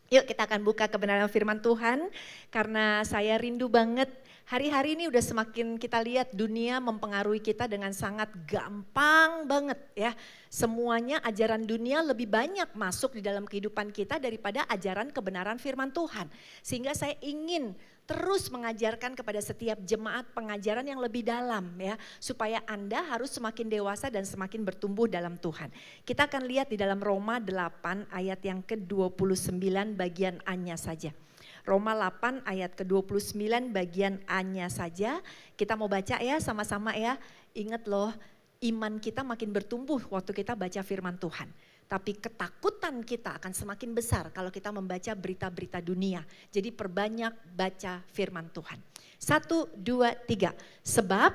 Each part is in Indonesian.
Yuk kita akan buka kebenaran firman Tuhan karena saya rindu banget. Hari-hari ini udah semakin kita lihat dunia mempengaruhi kita dengan sangat gampang banget ya. Semuanya ajaran dunia lebih banyak masuk di dalam kehidupan kita daripada ajaran kebenaran firman Tuhan. Sehingga saya ingin terus mengajarkan kepada setiap jemaat pengajaran yang lebih dalam ya. Supaya Anda harus semakin dewasa dan semakin bertumbuh dalam Tuhan. Kita akan lihat di dalam Roma 8 ayat yang ke-29 bagian A-nya saja. Roma 8 ayat ke-29 bagian A-nya saja. Kita mau baca ya sama-sama ya. Ingat loh, iman kita makin bertumbuh waktu kita baca firman Tuhan. Tapi ketakutan kita akan semakin besar kalau kita membaca berita-berita dunia. Jadi perbanyak baca firman Tuhan. 1, 2, 3. Sebab,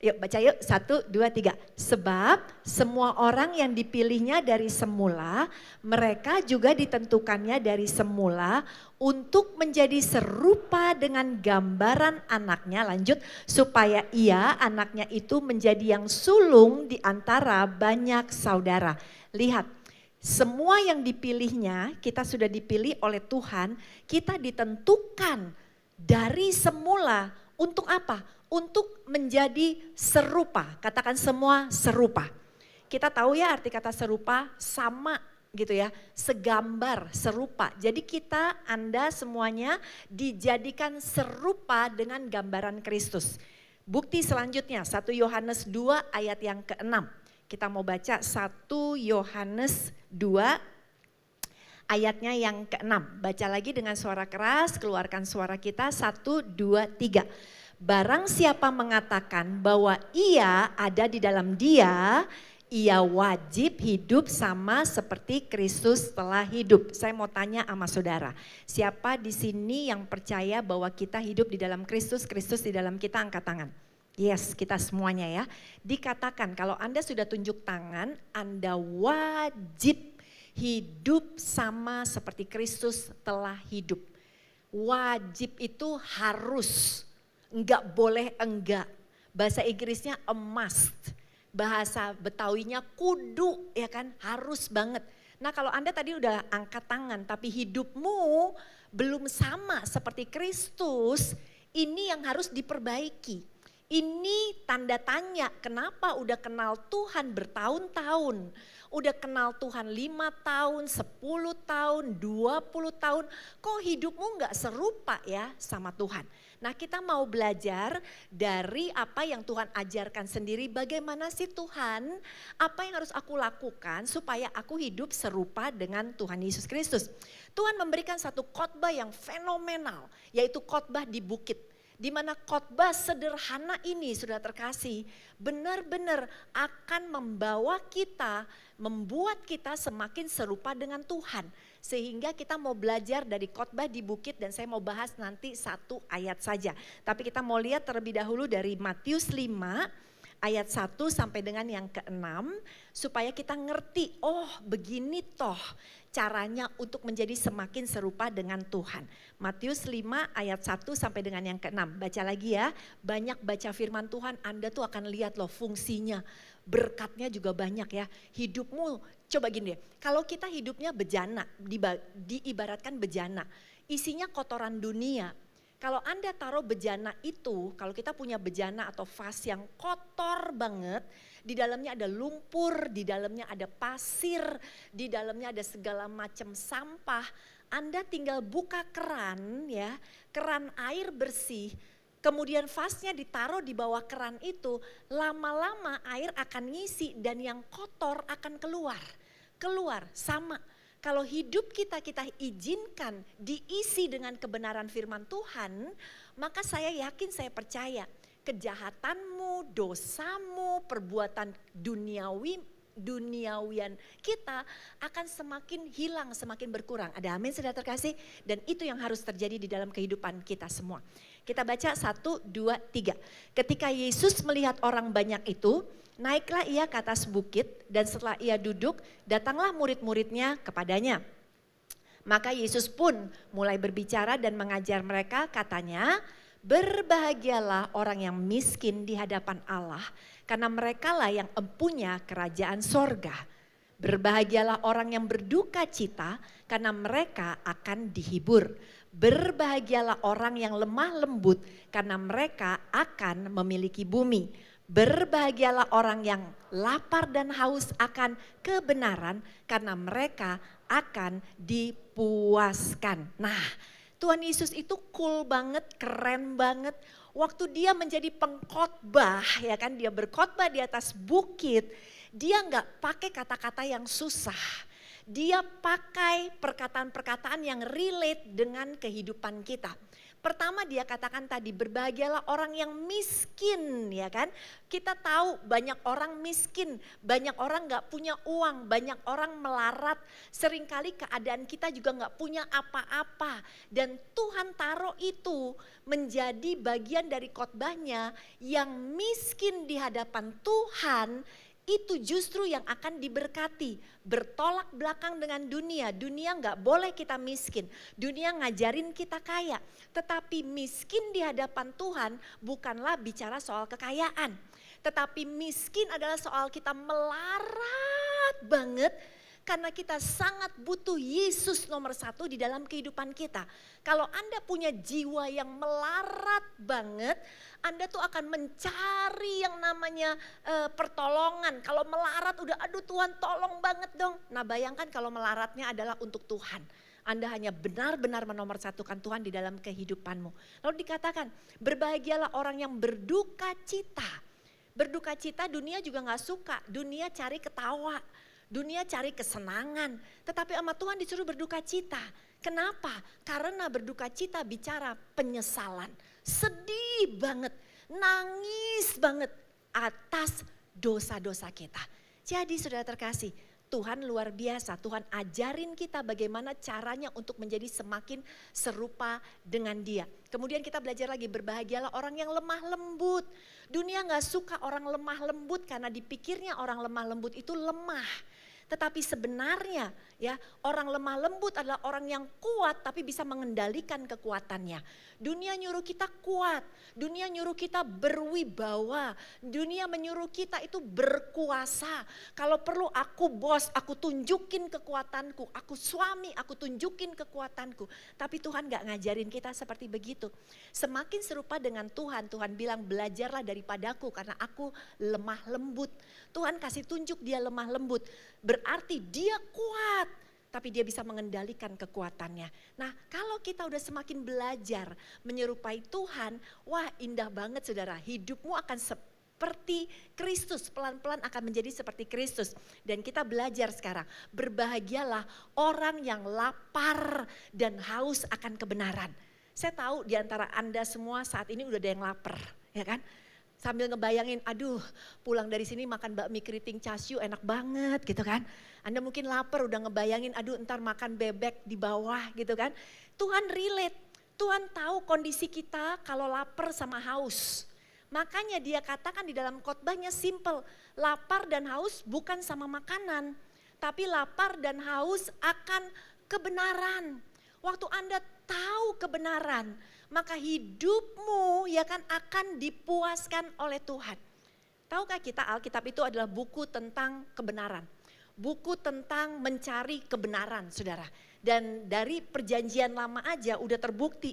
yuk baca yuk, 1, 2, 3. Sebab semua orang yang dipilihnya dari semula, mereka juga ditentukannya dari semula untuk menjadi serupa dengan gambaran anaknya. Lanjut, supaya ia, anaknya itu menjadi yang sulung di antara banyak saudara. Lihat, semua yang dipilihnya, kita sudah dipilih oleh Tuhan, kita ditentukan dari semula untuk apa? Untuk menjadi serupa, katakan semua serupa. Kita tahu ya arti kata serupa, sama gitu ya, segambar, serupa. Jadi kita, Anda semuanya dijadikan serupa dengan gambaran Kristus. Bukti selanjutnya 1 Yohanes 2 ayat yang ke-6. Kita mau baca 1 Yohanes 2 ayatnya yang ke-6. Baca lagi dengan suara keras, keluarkan suara kita 1, 2, 3. Barang siapa mengatakan bahwa ia ada di dalam dia, ia wajib hidup sama seperti Kristus telah hidup. Saya mau tanya sama saudara, siapa di sini yang percaya bahwa kita hidup di dalam Kristus, Kristus di dalam kita, angkat tangan. Yes, kita semuanya ya. Dikatakan kalau Anda sudah tunjuk tangan, Anda wajib hidup sama seperti Kristus telah hidup. Wajib itu harus, enggak boleh enggak. Bahasa Inggrisnya a must, bahasa Betawinya kudu ya kan, harus banget. Nah kalau Anda tadi udah angkat tangan tapi hidupmu belum sama seperti Kristus, ini yang harus diperbaiki. Ini tanda tanya, kenapa udah kenal Tuhan bertahun-tahun, udah kenal Tuhan 5 tahun, 10 tahun, 20 tahun, kok hidupmu gak serupa ya sama Tuhan. Nah kita mau belajar dari apa yang Tuhan ajarkan sendiri, bagaimana sih Tuhan, apa yang harus aku lakukan supaya aku hidup serupa dengan Tuhan Yesus Kristus. Tuhan memberikan satu khotbah yang fenomenal, yaitu khotbah di bukit. Di mana khotbah sederhana ini sudah terkasih benar-benar akan membawa kita, membuat kita semakin serupa dengan Tuhan. Sehingga kita mau belajar dari khotbah di bukit dan saya mau bahas nanti 1 ayat saja. Tapi kita mau lihat terlebih dahulu dari Matius 5 ayat 1 sampai dengan yang ke-6 supaya kita ngerti, oh begini toh caranya untuk menjadi semakin serupa dengan Tuhan. Matius 5 ayat 1 sampai dengan yang ke-6. Baca lagi ya, banyak baca firman Tuhan, Anda tuh akan lihat loh fungsinya. Berkatnya juga banyak ya. Hidupmu, coba gini deh, kalau kita hidupnya bejana, diibaratkan bejana, isinya kotoran dunia. Kalau Anda taruh bejana itu, kalau kita punya bejana atau vas yang kotor banget, di dalamnya ada lumpur, di dalamnya ada pasir, di dalamnya ada segala macam sampah. Anda tinggal buka keran ya, keran air bersih, kemudian vasnya ditaruh di bawah keran itu, lama-lama air akan ngisi dan yang kotor akan keluar. Keluar, sama. Kalau hidup kita izinkan diisi dengan kebenaran firman Tuhan, maka saya yakin, saya percaya kejahatanmu, dosamu, perbuatan duniawian kita akan semakin hilang, semakin berkurang. Ada amin sudah terkasih? Dan itu yang harus terjadi di dalam kehidupan kita semua. Kita baca 1, 2, 3. Ketika Yesus melihat orang banyak itu, naiklah ia ke atas bukit dan setelah ia duduk, datanglah murid-muridnya kepadanya. Maka Yesus pun mulai berbicara dan mengajar mereka, katanya, berbahagialah orang yang miskin di hadapan Allah, karena merekalah yang empunya kerajaan sorga. Berbahagialah orang yang berduka cita karena mereka akan dihibur. Berbahagialah orang yang lemah lembut karena mereka akan memiliki bumi. Berbahagialah orang yang lapar dan haus akan kebenaran karena mereka akan dipuaskan. Nah, Tuhan Yesus itu cool banget, keren banget. Waktu dia menjadi pengkhotbah, ya kan, dia berkhotbah di atas bukit. Dia nggak pakai kata-kata yang susah. Dia pakai perkataan-perkataan yang relate dengan kehidupan kita. Pertama dia katakan tadi, berbahagialah orang yang miskin, ya kan. Kita tahu banyak orang miskin, banyak orang gak punya uang, banyak orang melarat. Seringkali keadaan kita juga gak punya apa-apa. Dan Tuhan taruh itu menjadi bagian dari khotbahnya, yang miskin di hadapan Tuhan itu justru yang akan diberkati. Bertolak belakang dengan dunia. Dunia nggak boleh kita miskin. Dunia ngajarin kita kaya. Tetapi miskin di hadapan Tuhan bukanlah bicara soal kekayaan. Tetapi miskin adalah soal kita melarat banget. Karena kita sangat butuh Yesus nomor satu di dalam kehidupan kita. Kalau Anda punya jiwa yang melarat banget, Anda tuh akan mencari yang namanya pertolongan. Kalau melarat udah, aduh Tuhan tolong banget dong. Nah bayangkan kalau melaratnya adalah untuk Tuhan. Anda hanya benar-benar menomorsatukan Tuhan di dalam kehidupanmu. Lalu dikatakan, berbahagialah orang yang berduka cita. Berduka cita dunia juga gak suka, dunia cari ketawa. Dunia cari kesenangan, tetapi sama Tuhan disuruh berduka cita. Kenapa? Karena berduka cita bicara penyesalan. Sedih banget, nangis banget atas dosa-dosa kita. Jadi saudara terkasih, Tuhan luar biasa. Tuhan ajarin kita bagaimana caranya untuk menjadi semakin serupa dengan Dia. Kemudian kita belajar lagi, berbahagialah orang yang lemah lembut. Dunia gak suka orang lemah lembut karena dipikirnya orang lemah lembut itu lemah. Tetapi sebenarnya ya, orang lemah lembut adalah orang yang kuat tapi bisa mengendalikan kekuatannya. Dunia nyuruh kita kuat, dunia nyuruh kita berwibawa, dunia menyuruh kita itu berkuasa. Kalau perlu aku bos, aku tunjukin kekuatanku, aku suami, aku tunjukin kekuatanku. Tapi Tuhan gak ngajarin kita seperti begitu. Semakin serupa dengan Tuhan, Tuhan bilang belajarlah daripadaku karena aku lemah lembut. Tuhan kasih tunjuk dia lemah lembut. Berarti dia kuat, tapi dia bisa mengendalikan kekuatannya. Nah kalau kita udah semakin belajar menyerupai Tuhan, wah indah banget saudara. Hidupmu akan seperti Kristus, pelan-pelan akan menjadi seperti Kristus. Dan kita belajar sekarang, berbahagialah orang yang lapar dan haus akan kebenaran. Saya tahu di antara Anda semua saat ini udah ada yang lapar, ya kan? Sambil ngebayangin, aduh pulang dari sini makan bakmi keriting chasyu enak banget gitu kan. Anda mungkin lapar udah ngebayangin, aduh ntar makan bebek di bawah gitu kan. Tuhan relate, Tuhan tahu kondisi kita kalau lapar sama haus. Makanya dia katakan di dalam khotbahnya simple, lapar dan haus bukan sama makanan. Tapi lapar dan haus akan kebenaran. Waktu Anda tahu kebenaran, maka hidupmu ya kan akan dipuaskan oleh Tuhan. Tahukah kita Alkitab itu adalah buku tentang kebenaran. Buku tentang mencari kebenaran saudara. Dan dari perjanjian lama aja udah terbukti.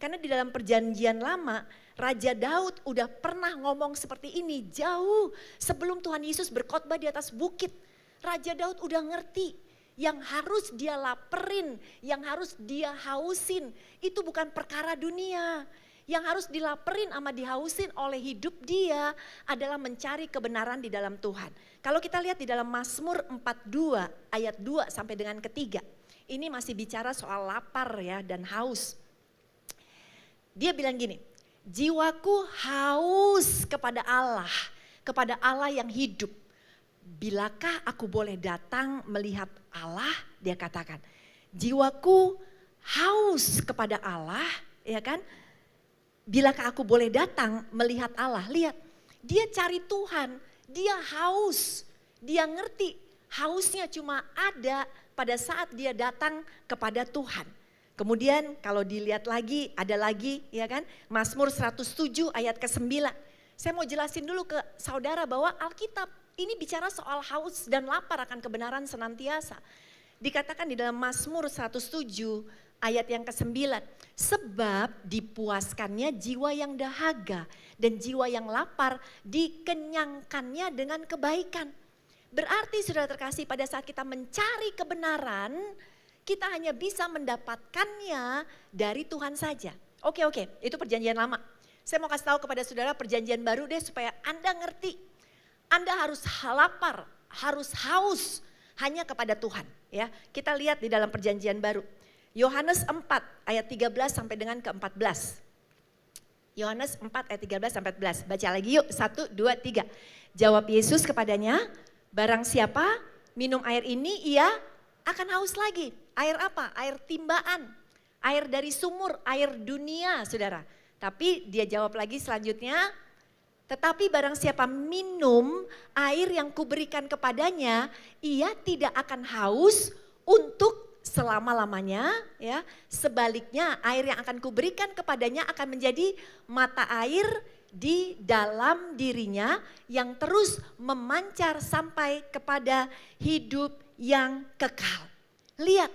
Karena di dalam perjanjian lama Raja Daud udah pernah ngomong seperti ini jauh sebelum Tuhan Yesus berkhotbah di atas bukit. Raja Daud udah ngerti. Yang harus dia laperin, yang harus dia hausin, itu bukan perkara dunia. Yang harus dilaperin sama dihausin oleh hidup dia adalah mencari kebenaran di dalam Tuhan. Kalau kita lihat di dalam Mazmur 42 ayat 2 sampai dengan ketiga. Ini masih bicara soal lapar ya dan haus. Dia bilang gini, jiwaku haus kepada Allah yang hidup. Bilakah aku boleh datang melihat Allah? Dia katakan, jiwaku haus kepada Allah, ya kan? Bilakah aku boleh datang melihat Allah? Lihat, dia cari Tuhan, dia haus, dia ngerti hausnya cuma ada pada saat dia datang kepada Tuhan. Kemudian kalau dilihat lagi, ada lagi ya kan, Mazmur 107 ayat ke-9. Saya mau jelasin dulu ke saudara bahwa Alkitab ini bicara soal haus dan lapar akan kebenaran senantiasa. Dikatakan di dalam Mazmur 107 ayat yang ke-9. Sebab dipuaskannya jiwa yang dahaga dan jiwa yang lapar dikenyangkannya dengan kebaikan. Berarti saudara terkasih, pada saat kita mencari kebenaran, kita hanya bisa mendapatkannya dari Tuhan saja. Oke, itu perjanjian lama. Saya mau kasih tahu kepada saudara perjanjian baru deh supaya Anda ngerti. Anda harus lapar, harus haus hanya kepada Tuhan. Ya, kita lihat di dalam perjanjian baru. Yohanes 4 ayat 13 sampai dengan ke-14. Yohanes 4 ayat 13 sampai 14. Baca lagi yuk, 1, 2, 3. Jawab Yesus kepadanya, barang siapa minum air ini ia akan haus lagi. Air apa? Air timbaan, air dari sumur, air dunia saudara. Tapi dia jawab lagi selanjutnya, tetapi barang siapa minum air yang kuberikan kepadanya, ia tidak akan haus untuk selama-lamanya, ya. Sebaliknya air yang akan kuberikan kepadanya akan menjadi mata air di dalam dirinya yang terus memancar sampai kepada hidup yang kekal. Lihat,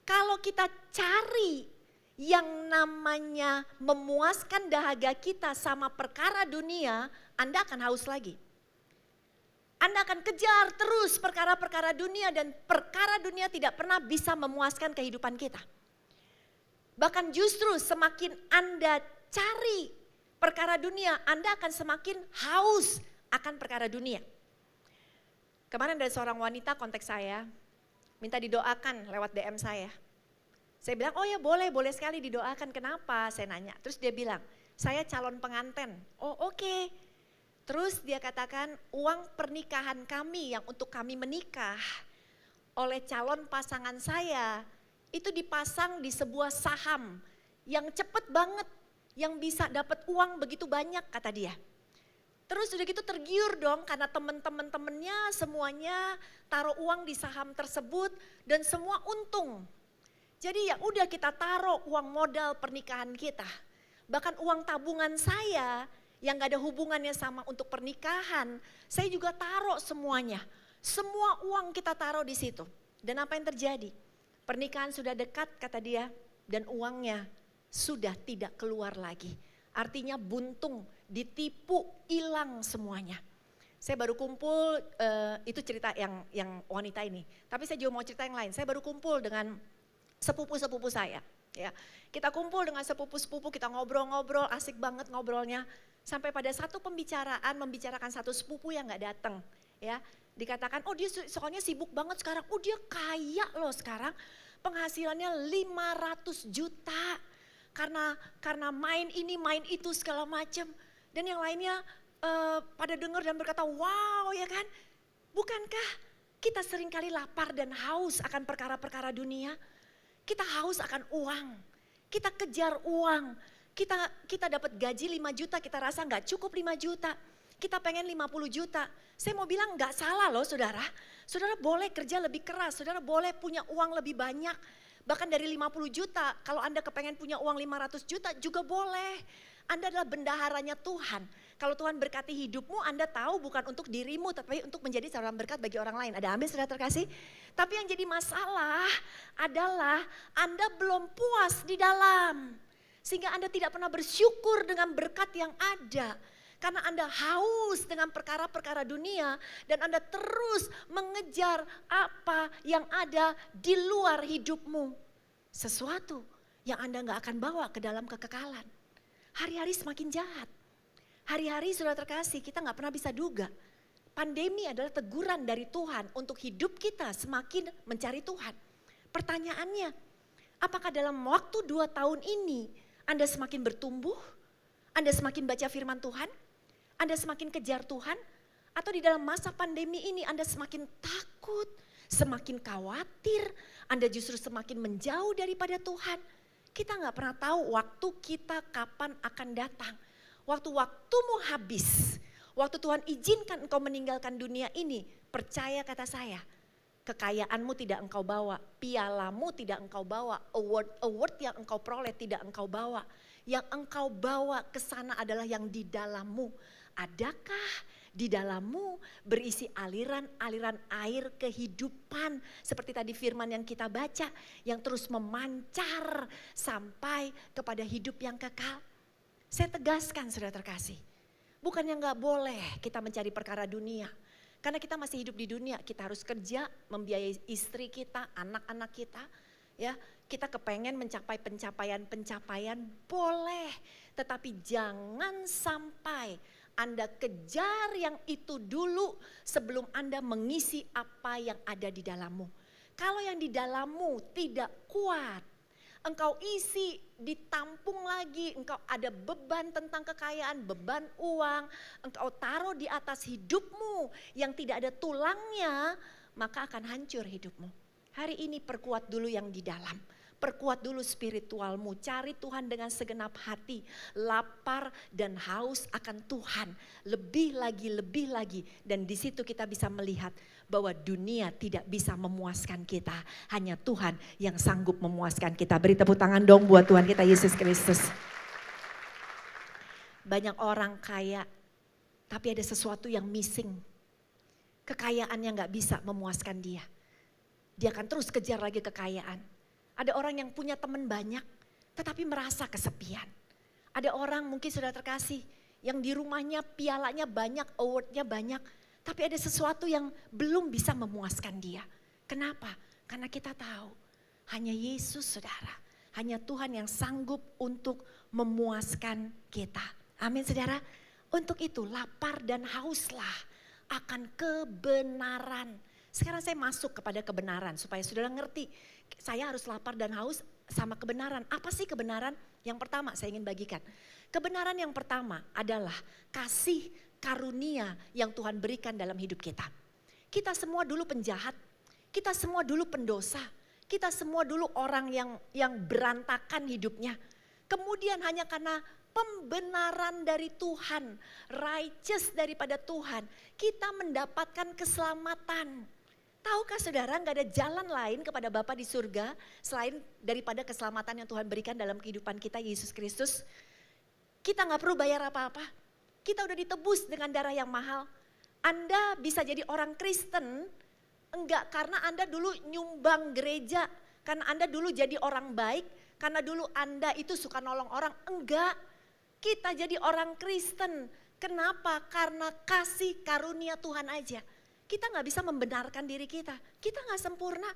kalau kita cari yang namanya memuaskan dahaga kita sama perkara dunia, Anda akan haus lagi. Anda akan kejar terus perkara-perkara dunia dan perkara dunia tidak pernah bisa memuaskan kehidupan kita. Bahkan justru semakin Anda cari perkara dunia, Anda akan semakin haus akan perkara dunia. Kemarin ada seorang wanita kontak saya, minta didoakan lewat DM saya. Saya bilang, oh ya boleh sekali didoakan. Kenapa? Saya nanya. Terus dia bilang, saya calon pengantin. Oh oke. Terus dia katakan, uang pernikahan kami yang untuk kami menikah oleh calon pasangan saya, itu dipasang di sebuah saham yang cepet banget, yang bisa dapat uang begitu banyak kata dia. Terus udah gitu tergiur dong karena temen-temennya semuanya taruh uang di saham tersebut dan semua untung. Jadi ya udah kita taruh uang modal pernikahan kita. Bahkan uang tabungan saya yang gak ada hubungannya sama untuk pernikahan, saya juga taruh semuanya. Semua uang kita taruh di situ. Dan apa yang terjadi? Pernikahan sudah dekat kata dia dan uangnya sudah tidak keluar lagi. Artinya buntung, ditipu, hilang semuanya. Saya baru kumpul, itu cerita yang wanita ini. Tapi saya juga mau cerita yang lain. Saya baru kumpul dengan sepupu-sepupu saya. Ya, kita kumpul dengan sepupu-sepupu, kita ngobrol-ngobrol, asik banget ngobrolnya. Sampai pada satu pembicaraan, membicarakan satu sepupu yang gak datang. Ya, dikatakan, oh dia soalnya sibuk banget sekarang. Oh dia kaya loh sekarang, penghasilannya 500 juta. Karena main ini, main itu segala macam. Dan yang lainnya pada dengar dan berkata, wow ya kan. Bukankah kita seringkali lapar dan haus akan perkara-perkara dunia? Kita haus akan uang, kita kejar uang, kita dapat gaji 5 juta, kita rasa gak cukup 5 juta, kita pengen 50 juta. Saya mau bilang gak salah loh saudara, saudara boleh kerja lebih keras, saudara boleh punya uang lebih banyak. Bahkan dari 50 juta, kalau Anda kepengen punya uang 500 juta juga boleh. Anda adalah bendaharanya Tuhan. Kalau Tuhan berkati hidupmu, Anda tahu bukan untuk dirimu, tapi untuk menjadi seorang berkat bagi orang lain. Ada amin saudara terkasih? Tapi yang jadi masalah adalah Anda belum puas di dalam. Sehingga Anda tidak pernah bersyukur dengan berkat yang ada. Karena Anda haus dengan perkara-perkara dunia dan Anda terus mengejar apa yang ada di luar hidupmu. Sesuatu yang Anda gak akan bawa ke dalam kekekalan. Hari-hari semakin jahat. Hari-hari saudara terkasih kita gak pernah bisa duga. Pandemi adalah teguran dari Tuhan untuk hidup kita semakin mencari Tuhan. Pertanyaannya, apakah dalam waktu 2 tahun ini Anda semakin bertumbuh? Anda semakin baca firman Tuhan? Anda semakin kejar Tuhan? Atau di dalam masa pandemi ini Anda semakin takut, semakin khawatir, Anda justru semakin menjauh daripada Tuhan? Kita gak pernah tahu waktu kita kapan akan datang. Waktu-waktumu habis, waktu Tuhan izinkan engkau meninggalkan dunia ini, percaya kata saya, kekayaanmu tidak engkau bawa, pialamu tidak engkau bawa, award yang engkau peroleh tidak engkau bawa. Yang engkau bawa ke sana adalah yang di dalammu. adakah di dalammu berisi aliran-aliran air kehidupan. Seperti tadi firman yang kita baca, yang terus memancar sampai kepada hidup yang kekal. Saya tegaskan saudara terkasih, bukannya gak boleh kita mencari perkara dunia. Karena kita masih hidup di dunia, kita harus kerja, membiayai istri kita, anak-anak kita. Ya, kita kepengen mencapai pencapaian-pencapaian, boleh. Tetapi jangan sampai Anda kejar yang itu dulu sebelum Anda mengisi apa yang ada di dalammu. Kalau yang di dalammu tidak kuat, engkau isi, ditampung lagi, engkau ada beban tentang kekayaan, beban uang, engkau taruh di atas hidupmu yang tidak ada tulangnya, maka akan hancur hidupmu. Hari ini perkuat dulu yang di dalam. Perkuat dulu spiritualmu, cari Tuhan dengan segenap hati, lapar dan haus akan Tuhan, lebih lagi, dan di situ kita bisa melihat bahwa dunia tidak bisa memuaskan kita, hanya Tuhan yang sanggup memuaskan kita. Beri tepuk tangan dong buat Tuhan kita Yesus Kristus. Banyak orang kaya, tapi ada sesuatu yang missing, kekayaannya gak bisa memuaskan dia. Dia akan terus kejar lagi kekayaan. Ada orang yang punya teman banyak, tetapi merasa kesepian. Ada orang mungkin sudah terkasih, yang di rumahnya pialanya banyak, awardnya banyak. Tapi ada sesuatu yang belum bisa memuaskan dia. Kenapa? Karena kita tahu, hanya Yesus saudara. Hanya Tuhan yang sanggup untuk memuaskan kita. Amin saudara. Untuk itu lapar dan hauslah akan kebenaran. Sekarang saya masuk kepada kebenaran supaya saudara ngerti. Saya harus lapar dan haus sama kebenaran. Apa sih kebenaran? Yang pertama saya ingin bagikan. Kebenaran yang pertama adalah kasih karunia yang Tuhan berikan dalam hidup kita. Kita semua dulu penjahat. Kita semua dulu pendosa. Kita semua dulu orang yang berantakan hidupnya. Kemudian hanya karena pembenaran dari Tuhan, righteous daripada Tuhan, kita mendapatkan keselamatan. Tahukah saudara gak ada jalan lain kepada Bapa di surga selain daripada keselamatan yang Tuhan berikan dalam kehidupan kita Yesus Kristus. Kita gak perlu bayar apa-apa. Kita udah ditebus dengan darah yang mahal. Anda bisa jadi orang Kristen enggak karena Anda dulu nyumbang gereja, karena Anda dulu jadi orang baik, karena dulu Anda itu suka nolong orang. Enggak, kita jadi orang Kristen. Kenapa? Karena kasih karunia Tuhan aja. Kita gak bisa membenarkan diri kita. Kita gak sempurna.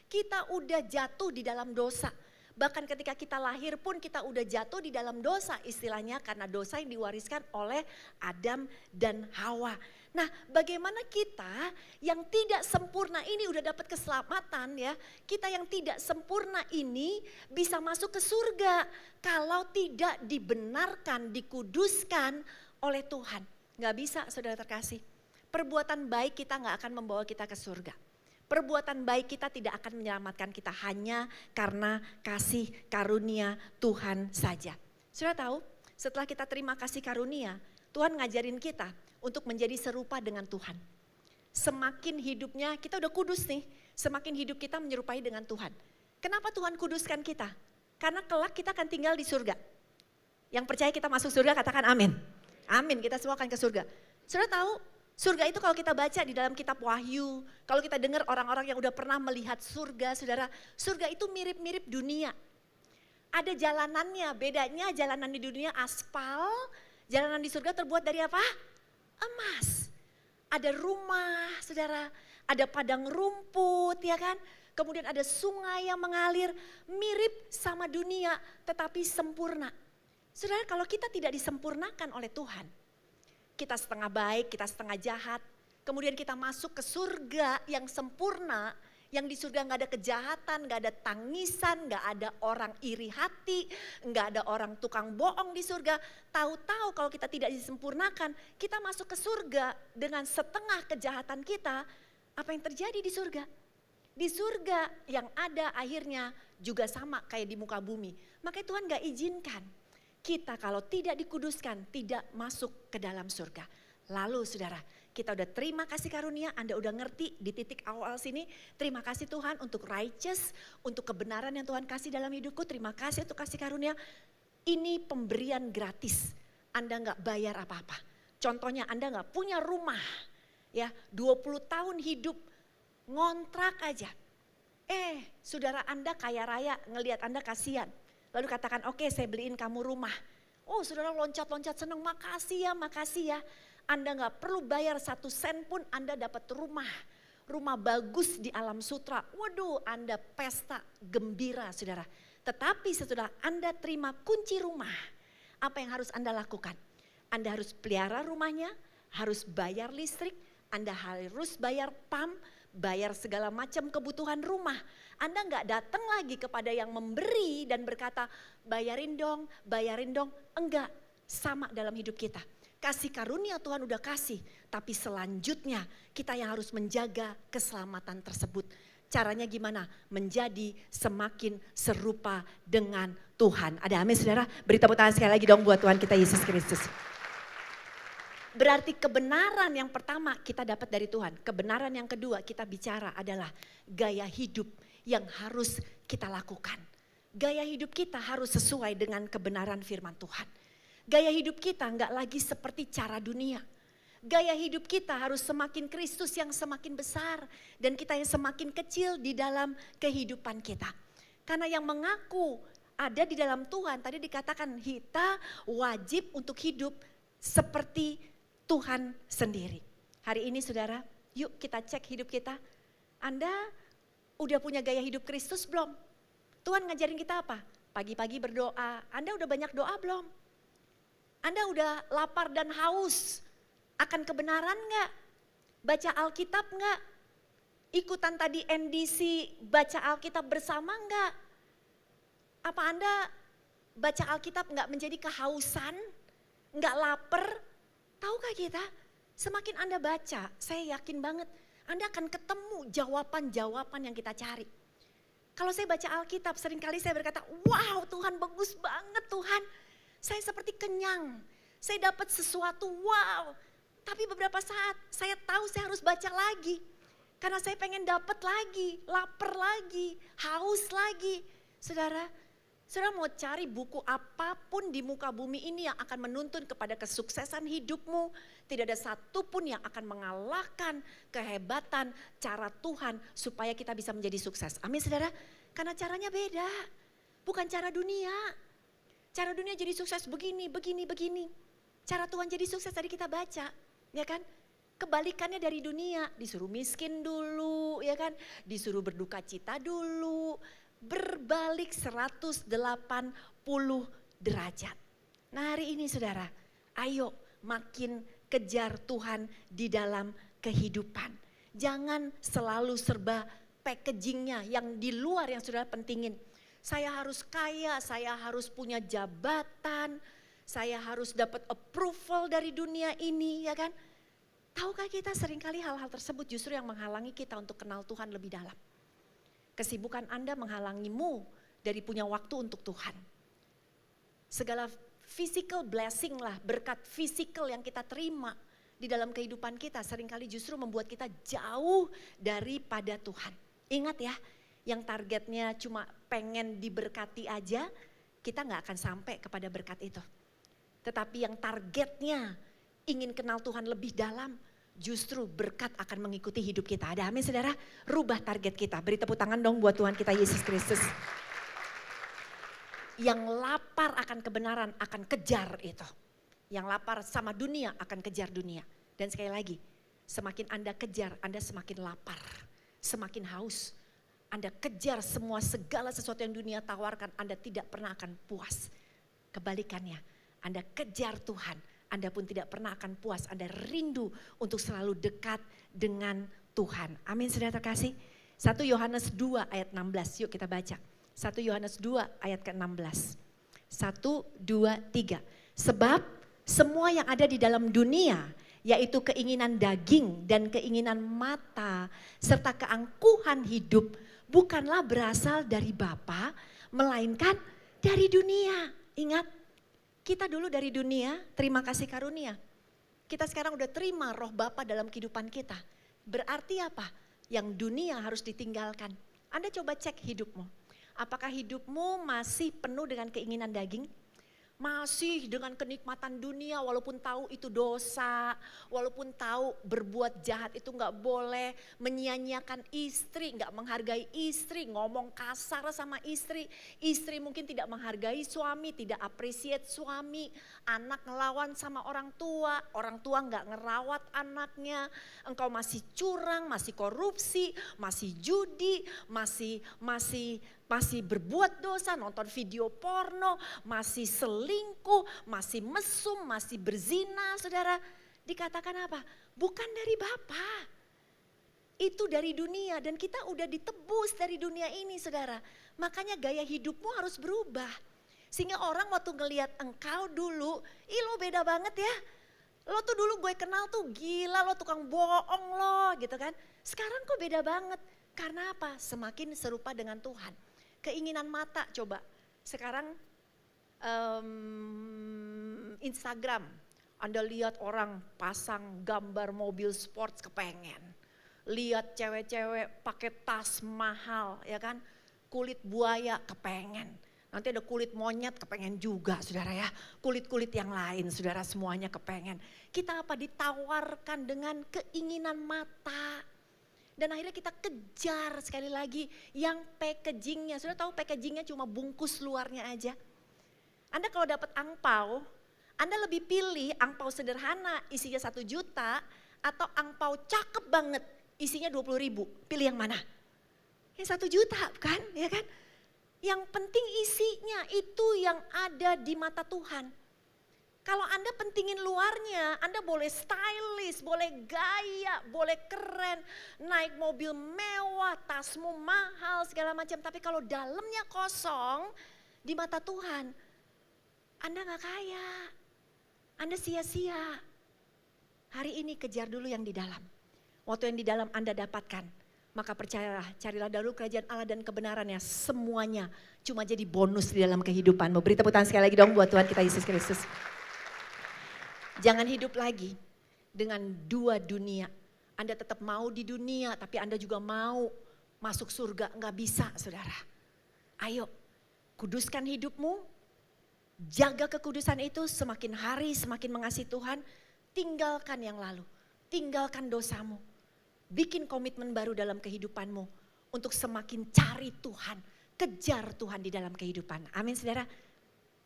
Kita udah jatuh di dalam dosa. Bahkan ketika kita lahir pun kita udah jatuh di dalam dosa. Istilahnya karena dosa yang diwariskan oleh Adam dan Hawa. Nah, bagaimana kita yang tidak sempurna ini udah dapat keselamatan ya. Kita yang tidak sempurna ini bisa masuk ke surga. Kalau tidak dibenarkan, dikuduskan oleh Tuhan. Gak bisa saudara terkasih. Perbuatan baik kita gak akan membawa kita ke surga. Perbuatan baik kita tidak akan menyelamatkan kita hanya karena kasih karunia Tuhan saja. Sudah tahu, setelah kita terima kasih karunia, Tuhan ngajarin kita untuk menjadi serupa dengan Tuhan. Semakin hidupnya, kita udah kudus nih, semakin hidup kita menyerupai dengan Tuhan. Kenapa Tuhan kuduskan kita? Karena kelak kita akan tinggal di surga. Yang percaya kita masuk surga katakan amin. Amin, kita semua akan ke surga. Sudah tahu? Surga itu kalau kita baca di dalam kitab Wahyu, kalau kita dengar orang-orang yang udah pernah melihat surga, saudara, surga itu mirip-mirip dunia. Ada jalanannya, bedanya jalanan di dunia aspal, jalanan di surga terbuat dari apa? Emas. Ada rumah, saudara, ada padang rumput, ya kan? Kemudian ada sungai yang mengalir, mirip sama dunia tetapi sempurna. Saudara, kalau kita tidak disempurnakan oleh Tuhan, kita setengah baik, kita setengah jahat. Kemudian kita masuk ke surga yang sempurna. Yang di surga gak ada kejahatan, gak ada tangisan, gak ada orang iri hati. Gak ada orang tukang bohong di surga. Tahu-tahu kalau kita tidak disempurnakan, kita masuk ke surga dengan setengah kejahatan kita. Apa yang terjadi di surga? Di surga yang ada akhirnya juga sama kayak di muka bumi. Makanya Tuhan gak izinkan. Kita kalau tidak dikuduskan tidak masuk ke dalam surga. Lalu saudara, kita udah terima kasih karunia, Anda udah ngerti di titik awal sini. Terima kasih Tuhan untuk righteous, untuk kebenaran yang Tuhan kasih dalam hidupku. Terima kasih untuk kasih karunia. Ini pemberian gratis, Anda gak bayar apa-apa. Contohnya Anda nggak punya rumah, ya 20 tahun hidup ngontrak aja. Saudara Anda kaya raya ngelihat Anda kasihan. Lalu katakan, oke, saya beliin kamu rumah. Oh, saudara loncat-loncat seneng, makasih ya. Anda nggak perlu bayar 1 sen pun Anda dapat rumah. Rumah bagus di alam sutra. Waduh, Anda pesta gembira, saudara. Tetapi setelah Anda terima kunci rumah, apa yang harus Anda lakukan? Anda harus pelihara rumahnya, harus bayar listrik, Anda harus bayar PAM, bayar segala macam kebutuhan rumah. Anda nggak datang lagi kepada yang memberi dan berkata, bayarin dong. Enggak, sama dalam hidup kita. Kasih karunia Tuhan udah kasih, tapi selanjutnya kita yang harus menjaga keselamatan tersebut. Caranya gimana? Menjadi semakin serupa dengan Tuhan. Ada amin saudara? Beri tepuk tangan sekali lagi dong buat Tuhan kita Yesus Kristus. Berarti kebenaran yang pertama kita dapat dari Tuhan. Kebenaran yang kedua kita bicara adalah gaya hidup yang harus kita lakukan. Gaya hidup kita harus sesuai dengan kebenaran firman Tuhan. Gaya hidup kita enggak lagi seperti cara dunia. Gaya hidup kita harus semakin Kristus yang semakin besar dan kita yang semakin kecil di dalam kehidupan kita. Karena yang mengaku ada di dalam Tuhan, tadi dikatakan kita wajib untuk hidup seperti Tuhan sendiri. Hari ini saudara, yuk kita cek hidup kita. Anda udah punya gaya hidup Kristus belum? Tuhan ngajarin kita apa? Pagi-pagi berdoa, Anda udah banyak doa belum? Anda udah lapar dan haus akan kebenaran enggak? Baca Alkitab enggak? Ikutan tadi NDC baca Alkitab bersama enggak? Apa Anda baca Alkitab enggak menjadi kehausan? Enggak lapar? Tahukah kita? Semakin Anda baca, saya yakin banget Anda akan ketemu jawaban-jawaban yang kita cari. Kalau saya baca Alkitab seringkali saya berkata, wow Tuhan bagus banget Tuhan. Saya seperti kenyang, saya dapat sesuatu wow. Tapi beberapa saat saya tahu saya harus baca lagi. Karena saya pengen dapat lagi, lapar lagi, haus lagi. Saudara mau cari buku apapun di muka bumi ini yang akan menuntun kepada kesuksesan hidupmu. Tidak ada satupun yang akan mengalahkan kehebatan cara Tuhan supaya kita bisa menjadi sukses. Amin saudara, karena caranya beda, bukan cara dunia. Cara dunia jadi sukses begini. Cara Tuhan jadi sukses tadi kita baca, ya kan? Kebalikannya dari dunia, disuruh miskin dulu, ya kan? Disuruh berduka cita dulu, berbalik 180 derajat. Nah hari ini saudara, ayo makin kejar Tuhan di dalam kehidupan. Jangan selalu serba packagingnya yang di luar yang saudara pentingin. Saya harus kaya, saya harus punya jabatan, saya harus dapat approval dari dunia ini, ya kan? Tahukah kita seringkali hal-hal tersebut justru yang menghalangi kita untuk kenal Tuhan lebih dalam. Kesibukan Anda menghalangimu dari punya waktu untuk Tuhan. Segala physical blessing lah, berkat physical yang kita terima di dalam kehidupan kita seringkali justru membuat kita jauh daripada Tuhan. Ingat ya, yang targetnya cuma pengen diberkati aja, kita gak akan sampai kepada berkat itu. Tetapi yang targetnya ingin kenal Tuhan lebih dalam, justru berkat akan mengikuti hidup kita. Ada amin saudara? Rubah target kita. Beri tepuk tangan dong buat Tuhan kita Yesus Kristus. Yang lapar akan kebenaran akan kejar itu. Yang lapar sama dunia akan kejar dunia. Dan sekali lagi, semakin Anda kejar, Anda semakin lapar, semakin haus. Anda kejar segala sesuatu yang dunia tawarkan, Anda tidak pernah akan puas. Kebalikannya, Anda kejar Tuhan, Anda pun tidak pernah akan puas. Anda rindu untuk selalu dekat dengan Tuhan. Amin saudara terkasih. 1 Yohanes 2 ayat 16, yuk kita baca. 1 Yohanes 2 ayat ke-16. 1, 2, 3. Sebab semua yang ada di dalam dunia, yaitu keinginan daging dan keinginan mata, serta keangkuhan hidup, bukanlah berasal dari Bapa, melainkan dari dunia. Ingat, kita dulu dari dunia, terima kasih karunia. Kita sekarang udah terima roh Bapa dalam kehidupan kita. Berarti apa? Yang dunia harus ditinggalkan. Anda coba cek hidupmu. Apakah hidupmu masih penuh dengan keinginan daging? masih dengan kenikmatan dunia walaupun tahu itu dosa, walaupun tahu berbuat jahat itu nggak boleh, menyia-nyiakan istri, nggak menghargai istri, ngomong kasar sama istri, istri mungkin tidak menghargai suami, tidak appreciate suami, anak ngelawan sama orang tua nggak ngerawat anaknya, engkau masih curang, masih korupsi, masih judi, masih berbuat dosa, nonton video porno, masih selingkuh, masih mesum, masih berzina, saudara. Dikatakan apa? Bukan dari Bapa. Itu dari dunia dan kita udah ditebus dari dunia ini, saudara. Makanya gaya hidupmu harus berubah. Sehingga orang waktu ngelihat engkau dulu, lo beda banget ya. Lo tuh dulu gue kenal tuh gila, lo tukang bohong lo gitu kan. Sekarang kok beda banget. Karena apa? Semakin serupa dengan Tuhan. Keinginan mata coba. Sekarang Instagram. Anda lihat orang pasang gambar mobil sports kepengen. Lihat cewek-cewek pakai tas mahal ya kan. Kulit buaya kepengen. Nanti ada kulit monyet kepengen juga saudara ya. Kulit-kulit yang lain saudara semuanya kepengen. Kita apa? Ditawarkan dengan keinginan mata. Dan akhirnya kita kejar sekali lagi yang packagingnya. Sudah tahu packagingnya cuma bungkus luarnya aja. Anda kalau dapat angpau, Anda lebih pilih angpau sederhana isinya 1 juta atau angpau cakep banget isinya 20.000. Pilih yang mana? Yang 1 juta kan, ya kan? Yang penting isinya itu yang ada di mata Tuhan. Kalau Anda pentingin luarnya, Anda boleh stylish, boleh gaya, boleh keren, naik mobil mewah, tasmu mahal segala macam. Tapi kalau dalamnya kosong di mata Tuhan, Anda gak kaya, Anda sia-sia. Hari ini kejar dulu yang di dalam. Waktu yang di dalam Anda dapatkan, maka percayalah, carilah dahulu kerajaan Allah dan kebenarannya. Semuanya cuma jadi bonus di dalam kehidupanmu. Beri tepuk tangan sekali lagi dong buat Tuhan kita Yesus Kristus. Jangan hidup lagi dengan 2 dunia. Anda tetap mau di dunia tapi Anda juga mau masuk surga. Enggak bisa saudara. Ayo kuduskan hidupmu. Jaga kekudusan itu semakin hari semakin mengasihi Tuhan. Tinggalkan yang lalu. Tinggalkan dosamu. Bikin komitmen baru dalam kehidupanmu. Untuk semakin cari Tuhan. Kejar Tuhan di dalam kehidupan. Amin saudara.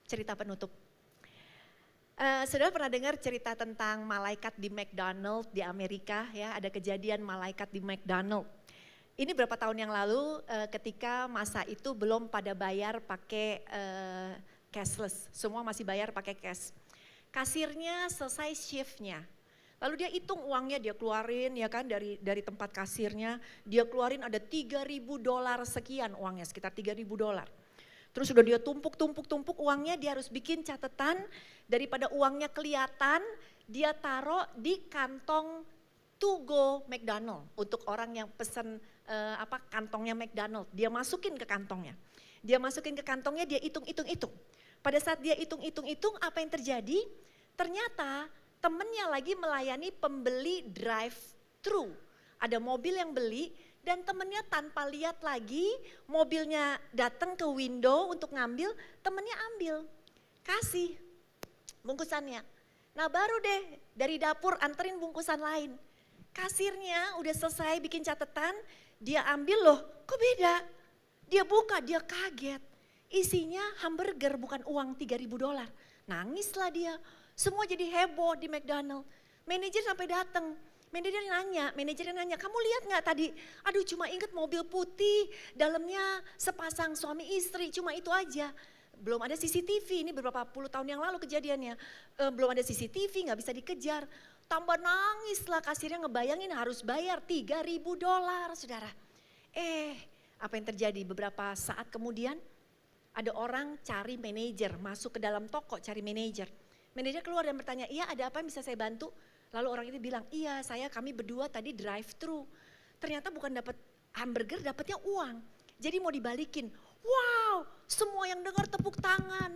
Cerita penutup. Saudara pernah dengar cerita tentang malaikat di McDonald di Amerika ya, ada kejadian malaikat di McDonald. Ini berapa tahun yang lalu ketika masa itu belum pada bayar pakai cashless, semua masih bayar pakai cash. Kasirnya selesai shiftnya, lalu dia hitung uangnya, dia keluarin ya kan dari tempat kasirnya, dia keluarin ada $3.000 sekian uangnya, sekitar $3.000. Terus udah dia tumpuk uangnya, dia harus bikin catatan daripada uangnya kelihatan, dia taruh di kantong to go McDonald untuk orang yang pesen kantongnya McDonald. Dia masukin ke kantongnya. Dia hitung. Pada saat dia hitung, apa yang terjadi? Ternyata temennya lagi melayani pembeli drive thru. Ada mobil yang beli. Dan temennya tanpa lihat lagi, mobilnya datang ke window untuk ngambil, temennya ambil, kasih bungkusannya. Nah baru deh dari dapur anterin bungkusan lain. Kasirnya udah selesai bikin catatan, dia ambil loh, kok beda? Dia buka, dia kaget. Isinya hamburger bukan uang $3.000. Nangislah dia, semua jadi heboh di McDonald. Manajer sampai datang. Manajernya nanya, kamu lihat gak tadi? Aduh cuma inget mobil putih, dalamnya sepasang suami istri, cuma itu aja. Belum ada CCTV, ini beberapa puluh tahun yang lalu kejadiannya. Belum ada CCTV, gak bisa dikejar. Tambah nangis lah kasirnya ngebayangin harus bayar $3.000 saudara. Apa yang terjadi? Beberapa saat kemudian ada orang cari manajer, masuk ke dalam toko cari manajer. Manajer keluar dan bertanya, iya ada apa yang bisa saya bantu? Lalu orang itu bilang, iya kami berdua tadi drive thru. Ternyata bukan dapat hamburger, dapatnya uang. Jadi mau dibalikin. Wow, semua yang dengar tepuk tangan,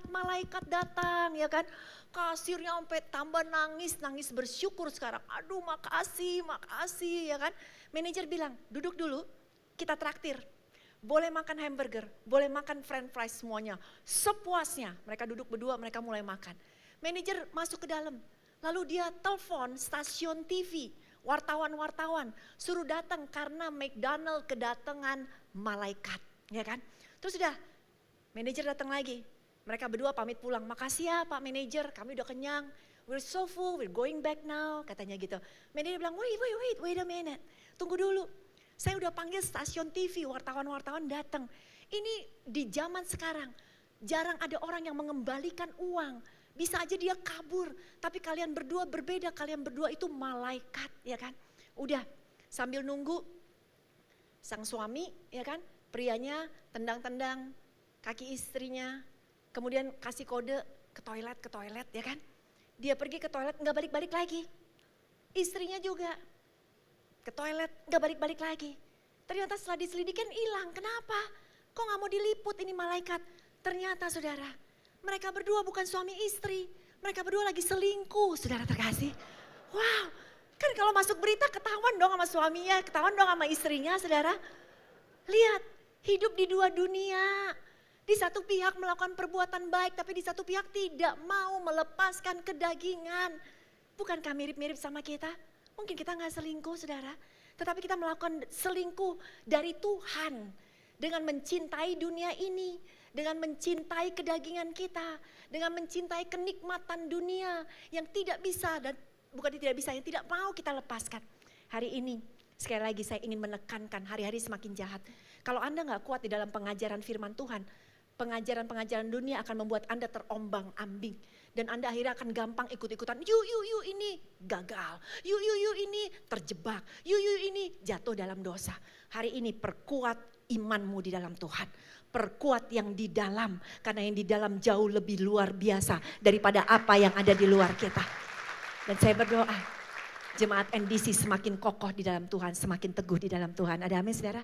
malaikat datang ya kan. Kasirnya sampai tambah nangis bersyukur sekarang. Aduh makasih ya kan. Manajer bilang, duduk dulu, kita traktir. Boleh makan hamburger, boleh makan french fries semuanya. Sepuasnya, mereka duduk berdua, mereka mulai makan. Manajer masuk ke dalam, lalu dia telepon stasiun TV, wartawan-wartawan, suruh datang karena McDonald kedatangan malaikat. Ya kan? Terus sudah, manajer datang lagi. Mereka berdua pamit pulang, makasih ya Pak Manajer, kami udah kenyang. We're so full, we're going back now, katanya gitu. Manajer bilang, wait a minute, tunggu dulu. Saya udah panggil stasiun TV, wartawan-wartawan datang. Ini di zaman sekarang, jarang ada orang yang mengembalikan uang. Bisa aja dia kabur, tapi kalian berdua berbeda, kalian berdua itu malaikat, ya kan. Udah, sambil nunggu, sang suami, ya kan, prianya tendang-tendang kaki istrinya, kemudian kasih kode ke toilet, ya kan. Dia pergi ke toilet, nggak balik-balik lagi. Istrinya juga ke toilet, nggak balik-balik lagi. Ternyata setelah diselidikan hilang, kenapa? Kok nggak mau diliput ini malaikat? Ternyata saudara, mereka berdua bukan suami istri. Mereka berdua lagi selingkuh, saudara terkasih. Wow, kan kalau masuk berita ketahuan dong sama suaminya, ketahuan dong sama istrinya, saudara. Lihat, hidup di dua dunia. Di satu pihak melakukan perbuatan baik, tapi di satu pihak tidak mau melepaskan kedagingan. Bukankah mirip-mirip sama kita? Mungkin kita gak selingkuh saudara, tetapi kita melakukan selingkuh dari Tuhan. Dengan mencintai dunia ini, dengan mencintai kedagingan kita, dengan mencintai kenikmatan dunia yang tidak bisa dan bukan tidak bisa, yang tidak mau kita lepaskan. Hari ini sekali lagi saya ingin menekankan, hari-hari semakin jahat. Kalau Anda gak kuat di dalam pengajaran firman Tuhan, pengajaran-pengajaran dunia akan membuat Anda terombang-ambing. Dan Anda akhirnya akan gampang ikut-ikutan, yuk ini gagal, yuk ini terjebak, yuk ini jatuh dalam dosa. Hari ini perkuat imanmu di dalam Tuhan. Perkuat yang di dalam, karena yang di dalam jauh lebih luar biasa daripada apa yang ada di luar kita. Dan saya berdoa, jemaat NDC semakin kokoh di dalam Tuhan, semakin teguh di dalam Tuhan. Ada amin saudara?